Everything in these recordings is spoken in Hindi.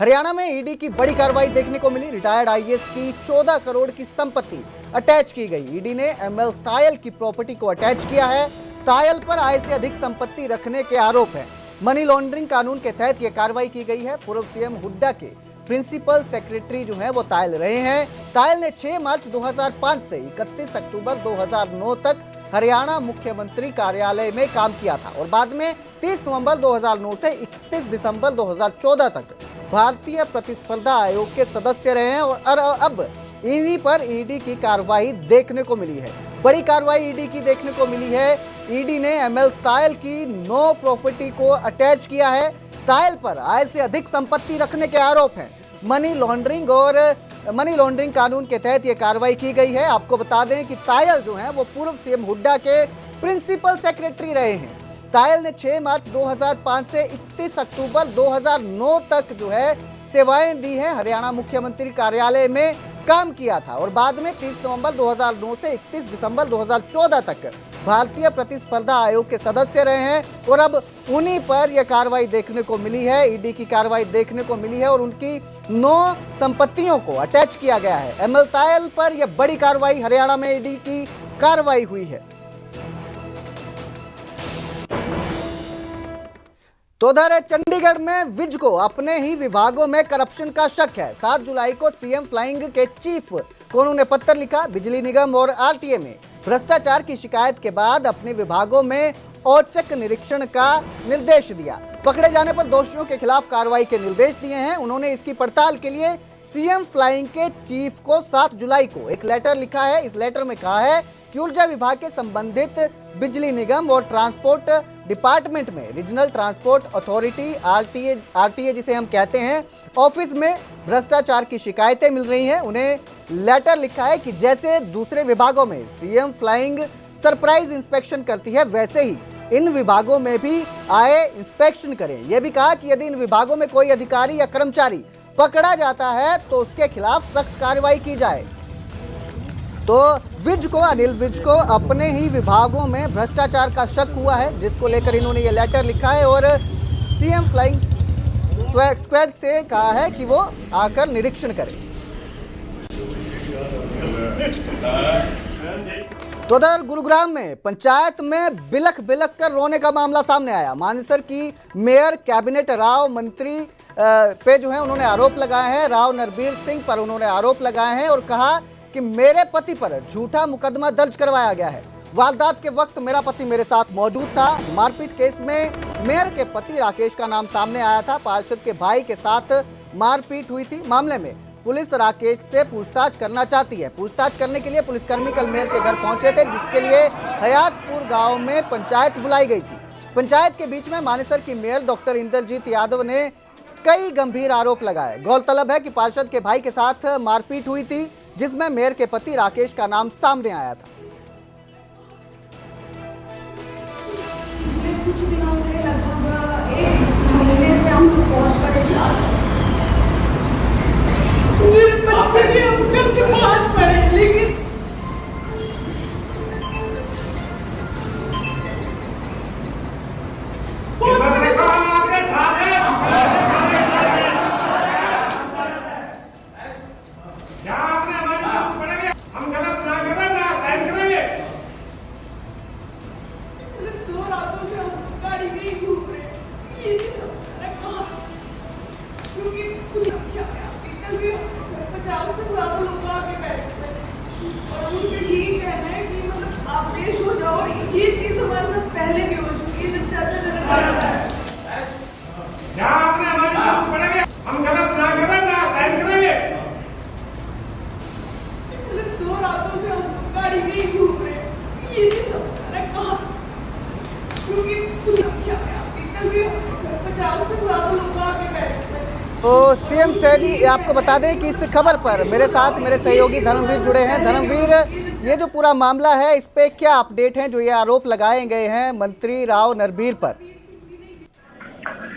हरियाणा में ईडी की बड़ी कार्रवाई देखने को मिली। रिटायर्ड आईएएस की 14 करोड़ की संपत्ति अटैच की गई। ईडी ने एमएल तायल की प्रॉपर्टी को अटैच किया है। तायल पर आय से अधिक संपत्ति रखने के आरोप हैं। मनी लॉन्ड्रिंग कानून के तहत यह कार्रवाई की गई है। पूर्व सीएम हुड्डा के प्रिंसिपल सेक्रेटरी जो है वो तायल रहे हैं। तायल ने 6 मार्च 2005 से 31 अक्टूबर 2009 तक हरियाणा मुख्यमंत्री कार्यालय में काम किया था और बाद में 30 नवंबर 2009 से 31 दिसंबर 2014 तक भारतीय प्रतिस्पर्धा आयोग के सदस्य रहे हैं और अब इन्हीं पर ईडी की कार्रवाई देखने को मिली है। बड़ी कार्रवाई ईडी की देखने को मिली है। ईडी ने एमएल तायल की 9 प्रॉपर्टी को अटैच किया है। तायल पर आय से अधिक संपत्ति रखने के आरोप हैं। मनी लॉन्ड्रिंग कानून के तहत यह कार्रवाई की गई है। आपको बता दें कि तायल जो है वो पूर्व सीएम हुड्डा के प्रिंसिपल सेक्रेटरी रहे हैं। तायल ने 6 मार्च 2005 से 31 अक्टूबर 2009 तक जो है सेवाएं दी हैं। हरियाणा मुख्यमंत्री कार्यालय में काम किया था और बाद में 30 नवंबर 2009 से 31 दिसंबर 2014 तक भारतीय प्रतिस्पर्धा आयोग के सदस्य रहे हैं और अब उन्हीं पर यह कार्रवाई देखने को मिली है। ईडी की कार्रवाई देखने को मिली है और उनकी 9 संपत्तियों को अटैच किया गया है। एमएल तायल पर यह बड़ी कार्रवाई हरियाणा में ईडी की कार्रवाई हुई है। तो उधर चंडीगढ़ में विज को अपने ही विभागों में करप्शन का शक है। 7 जुलाई को सीएम फ्लाइंग के चीफ को उन्होंने पत्र लिखा। बिजली निगम और आरटीए में भ्रष्टाचार की शिकायत के बाद अपने विभागों में औचक निरीक्षण का निर्देश दिया। पकड़े जाने पर दोषियों के खिलाफ कार्रवाई के निर्देश दिए हैं। उन्होंने इसकी पड़ताल के लिए सीएम फ्लाइंग के चीफ को 7 जुलाई को एक लेटर लिखा है। इस लेटर में कहा है कि ऊर्जा विभाग के संबंधित बिजली निगम और ट्रांसपोर्ट डिपार्टमेंट में रीजनल ट्रांसपोर्ट अथॉरिटी आरटीए जिसे हम कहते हैं ऑफिस में भ्रष्टाचार की शिकायतें मिल रही हैं। उन्हें लेटर लिखा है कि जैसे दूसरे विभागों में सीएम फ्लाइंग सरप्राइज इंस्पेक्शन करती है वैसे ही इन विभागों में भी आए इंस्पेक्शन करें। यह भी कहा कि यदि इन विभागों में कोई अधिकारी या कर्मचारी पकड़ा जाता है तो उसके खिलाफ सख्त कार्रवाई की जाए। तो अनिल विज को अपने ही विभागों में भ्रष्टाचार का शक हुआ है, जिसको लेकर इन्होंने ये लेटर लिखा है और सीएम फ्लाइंग स्क्वाड से कहा है कि वो आकर निरीक्षण करें। तो उधर गुरुग्राम में पंचायत में बिलख कर रोने का मामला सामने आया। मानेसर की मेयर कैबिनेट राव मंत्री पे जो है उन्होंने आरोप लगाए हैं। राव नरबीर सिंह पर उन्होंने आरोप लगाए हैं और कहा कि मेरे पति पर झूठा मुकदमा दर्ज करवाया गया है। वारदात के वक्त मेरा पति मेरे साथ मौजूद था। मारपीट केस में मेयर के पति राकेश का नाम सामने आया था। पार्षद के भाई के साथ मारपीट हुई थी। मामले में पुलिस राकेश से पूछताछ करना चाहती है। पूछताछ करने के लिए पुलिसकर्मी कल मेयर के घर पहुंचे थे, जिसके लिए हयातपुर गांव में पंचायत बुलाई गई थी। पंचायत के बीच में मानेसर की मेयर डॉक्टर इंद्रजीत यादव ने कई गंभीर आरोप लगाए। गौरतलब है कि पार्षद के भाई के साथ मारपीट हुई थी, जिसमें मेयर के पति राकेश का नाम सामने आया था। पिछले कुछ दिनों से लगभग 1 महीने से हम पहुंच मेरे बच्चे भी हम घर के बाहर पड़े, लेकिन तो सीएम सैनी, आपको बता दें कि इस खबर पर मेरे साथ मेरे सहयोगी धर्मवीर जुड़े हैं। धर्मवीर, ये जो पूरा मामला है इस पे क्या अपडेट है, जो ये आरोप लगाए गए हैं मंत्री राव नरबीर पर?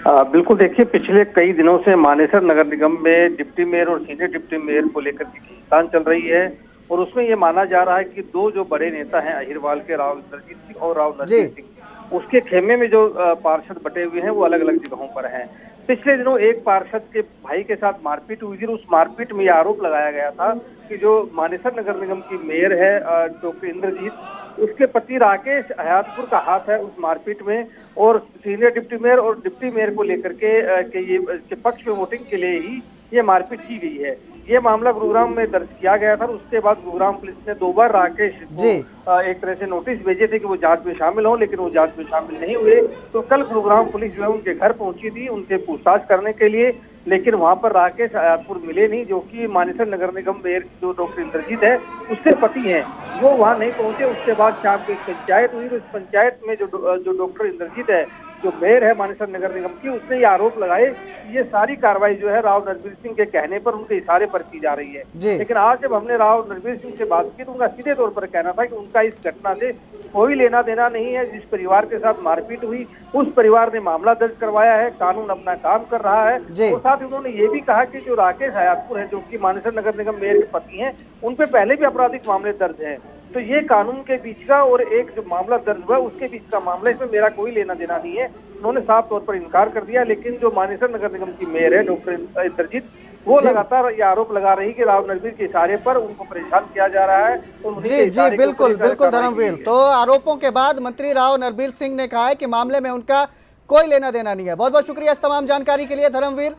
बिल्कुल, देखिए पिछले कई दिनों से मानेसर नगर निगम में डिप्टी मेयर और सीनियर डिप्टी मेयर को लेकर की खींचतान चल रही है और उसमें ये माना जा रहा है कि 2 जो बड़े नेता हैं अहिरवाल के राव इंद्रजीत सिंह और राव नरबीर सिंह, उसके खेमे में जो पार्षद बटे हुए हैं वो अलग अलग जगहों पर हैं। पिछले दिनों एक पार्षद के भाई के साथ मारपीट हुई थी। उस मारपीट में यह आरोप लगाया गया था कि जो मानेसर नगर निगम की मेयर है डॉक्टर इंद्रजीत, उसके पति राकेश हयातपुर का हाथ है उस मारपीट में, और सीनियर डिप्टी मेयर और डिप्टी मेयर को लेकर के पक्ष में वोटिंग के लिए ही ये मारपीट की गई है। ये मामला गुरुग्राम में दर्ज किया गया था। उसके बाद गुरुग्राम पुलिस ने 2 बार राकेश को एक तरह से नोटिस भेजे थे कि वो जांच में शामिल हो, लेकिन वो जांच में शामिल नहीं हुए। तो कल गुरुग्राम पुलिस जो है उनके घर पहुंची थी उनसे पूछताछ करने के लिए, लेकिन वहां पर राकेश हयातपुर मिले नहीं, जो कि मानेसर नगर निगम मेयर जो डॉक्टर इंद्रजीत है उसके पति हैं, वो वहां नहीं पहुंचे। उसके बाद शाम को पंचायत हुई। तो इस पंचायत में जो डॉक्टर इंद्रजीत है, जो मेयर है मानेसर नगर निगम की, उसने ये आरोप लगाए कि ये सारी कार्रवाई जो है राव नरबीर सिंह के कहने पर, उनके इशारे पर की जा रही है। लेकिन आज जब हमने राव नरबीर सिंह से बात की तो उनका सीधे तौर पर कहना था कि उनका इस घटना से कोई लेना देना नहीं है। जिस परिवार के साथ मारपीट हुई उस परिवार ने मामला दर्ज करवाया है, कानून अपना काम कर रहा है। और साथ ही उन्होंने ये भी कहा कि जो राकेश हयातपुर है, जो कि मानेसर नगर निगम मेयर के पति हैं, उन पे पहले भी आपराधिक मामले दर्ज हैं। तो ये कानून के बीच का और एक जो मामला दर्ज हुआ उसके बीच का मामला, इसमें मेरा कोई लेना देना नहीं है। उन्होंने साफ तौर पर इनकार कर दिया। लेकिन जो मानेसर नगर निगम की मेयर है डॉक्टर इंद्रजीत, वो लगातार ये आरोप लगा रही कि राव नरबीर के इशारे पर उनको परेशान किया जा रहा है। जी बिल्कुल धर्मवीर। तो आरोपों के बाद मंत्री राव नरबीर सिंह ने कहा है कि मामले में उनका कोई लेना देना नहीं है। बहुत बहुत शुक्रिया इस तमाम जानकारी के लिए धर्मवीर।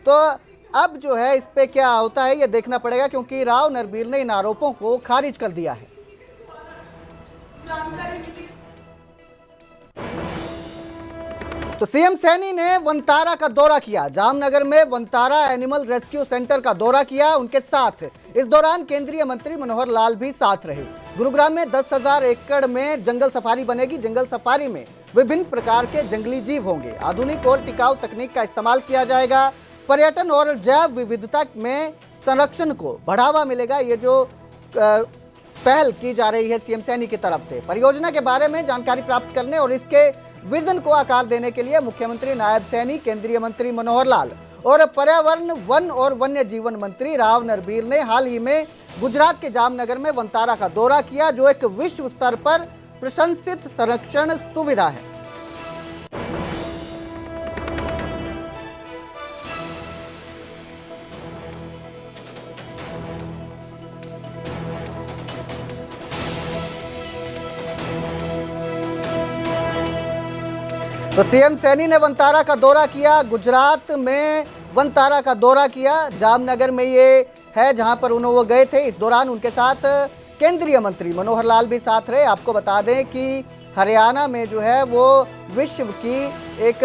तो अब जो है इस पे क्या होता है ये देखना पड़ेगा, क्योंकि राव नरबीर ने इन आरोपों को खारिज कर दिया है। तो सीएम सैनी ने वनतारा का दौरा किया। जामनगर में वनतारा एनिमल रेस्क्यू सेंटर का दौरा किया उनके साथ। इस दौरान केंद्रीय मंत्री मनोहर लाल भी साथ रहे। गुरुग्राम में 10,000 एकड़ में जंगल सफारी बनेगी। जंगल सफारी में विभिन्न प्रकार के जंगली जीव होंगे। आधुनिक और टिकाऊ तकनीक का इस्तेमाल किया जाएगा। पर्यटन और जैव विविधता में संरक्षण को बढ़ावा मिलेगा। ये जो पहल की जा रही है सीएम सैनी की तरफ से। परियोजना के बारे में जानकारी प्राप्त करने और इसके विजन को आकार देने के लिए मुख्यमंत्री नायब सैनी, केंद्रीय मंत्री मनोहर लाल और पर्यावरण, वन और वन्य जीवन मंत्री राव नरबीर ने हाल ही में गुजरात के जामनगर में वनतारा का दौरा किया, जो एक विश्व स्तर पर प्रशंसित संरक्षण सुविधा है। तो सीएम सैनी ने वनतारा का दौरा किया। गुजरात में वनतारा का दौरा किया। जामनगर में ये है जहां पर वो गए थे। इस दौरान उनके साथ केंद्रीय मंत्री मनोहर लाल भी साथ रहे। आपको बता दें कि हरियाणा में जो है वो विश्व की एक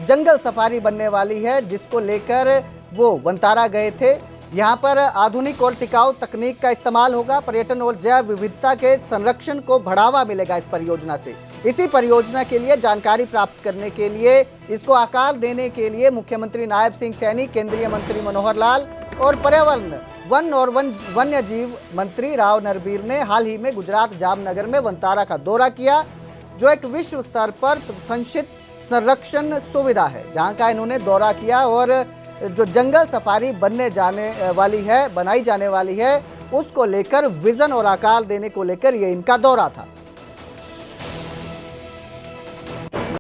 जंगल सफारी बनने वाली है, जिसको लेकर वो वनतारा गए थे। यहाँ पर आधुनिक और टिकाऊ तकनीक का इस्तेमाल होगा। पर्यटन और जैव विविधता के संरक्षण को बढ़ावा मिलेगा इस परियोजना से। इसी परियोजना के लिए जानकारी प्राप्त करने के लिए, इसको आकार देने के लिए मुख्यमंत्री नायब सिंह सैनी, केंद्रीय मंत्री मनोहर लाल और पर्यावरण, वन और वन्य जीव मंत्री राव नरबीर ने हाल ही में गुजरात जामनगर में वनतारा का दौरा किया, जो एक विश्व स्तर पर प्रशंसित संरक्षण सुविधा है, जहां का इन्होंने दौरा किया। और जो जंगल सफारी बनाई जाने वाली है, उसको लेकर विजन और आकार देने को लेकर ये इनका दौरा था।